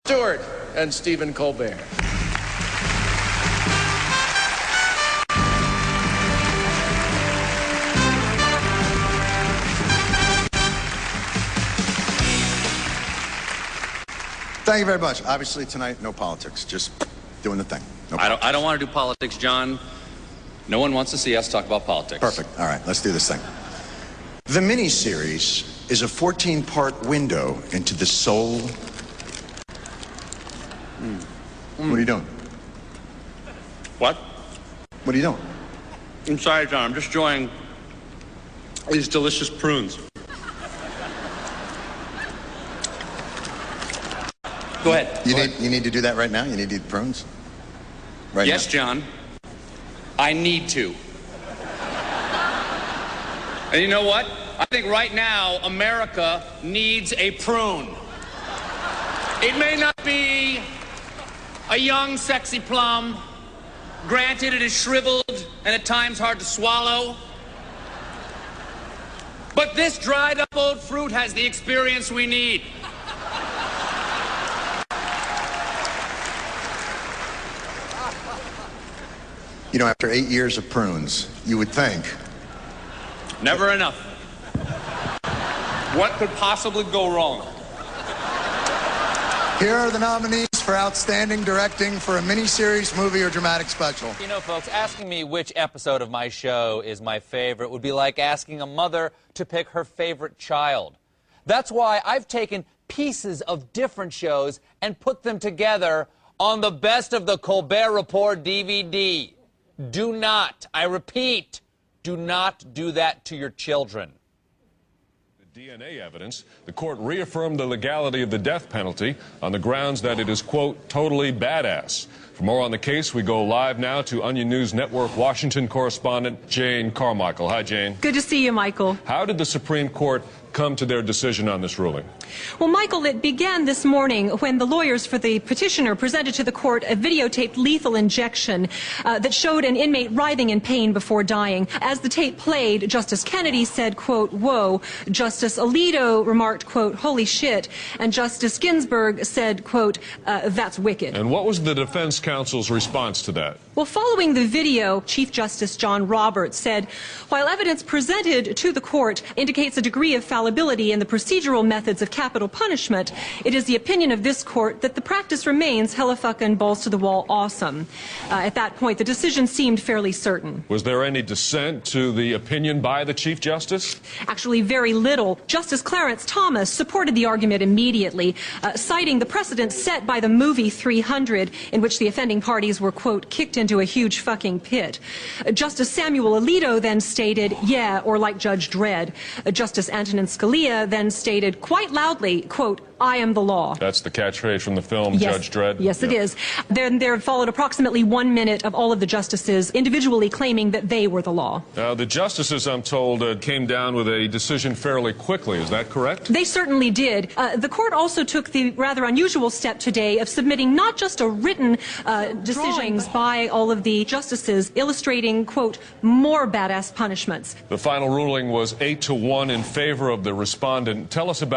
Stewart and Stephen Colbert. Thank you very much. Obviously, tonight, no politics. Just doing the thing. No I don't want to do politics, John. No one wants to see us talk about politics. Perfect. All right, let's do this thing. The miniseries is a 14-part window into the soul. What are you doing? What? What are you doing? I'm sorry, John. I'm just enjoying these delicious prunes. Go ahead. You need to do that right now? You need to eat prunes? Right yes, now? John. I need to. And you know what? I think right now, America needs a prune. It may not be a young, sexy plum. Granted, it is shriveled and at times hard to swallow. But this dried up old fruit has the experience we need. You know, after 8 years of prunes, you would think... Never enough. What could possibly go wrong? Here are the nominees for Outstanding Directing for a miniseries, movie, or dramatic special. You know, folks, asking me which episode of my show is my favorite would be like asking a mother to pick her favorite child. That's why I've taken pieces of different shows and put them together on the Best of the Colbert Report DVD. Do not, I repeat, do not do that to your children. DNA evidence, the court reaffirmed the legality of the death penalty on the grounds that it is, quote, totally badass. For more on the case, we go live now to Onion News Network Washington correspondent Jane Carmichael. Hi, Jane. Good to see you, Michael. How did the Supreme Court come to their decision on this ruling? Well, Michael, it began this morning when the lawyers for the petitioner presented to the court a videotaped lethal injection that showed an inmate writhing in pain before dying. As the tape played, Justice Kennedy said, quote, whoa. Justice Alito remarked, quote, holy shit. And Justice Ginsburg said, quote, that's wicked. And what was the defense counsel's response to that? Well, following the video, Chief Justice John Roberts said, while evidence presented to the court indicates a degree of fallibility in the procedural methods of capital punishment, it is the opinion of this court that the practice remains hella fucking balls to the wall awesome. At that point, the decision seemed fairly certain. Was there any dissent to the opinion by the Chief Justice? Actually, very little. Justice Clarence Thomas supported the argument immediately, citing the precedent set by the movie 300, in which the offending parties were, quote, kicked into a huge fucking pit. Justice Samuel Alito then stated, yeah, or like Judge Dredd. Justice Antonin Scalia then stated quite loudly, quote, I am the law. That's the catchphrase from the film, yes, Judge Dredd? Yes, it is. Then there followed approximately 1 minute of all of the justices individually claiming that they were the law. Now, the justices, I'm told, came down with a decision fairly quickly. Is that correct? They certainly did. The court also took the rather unusual step today of submitting not just a written decisions by all of the justices illustrating, quote, more badass punishments. The final ruling was 8-1 in favor of the respondent. Tell us about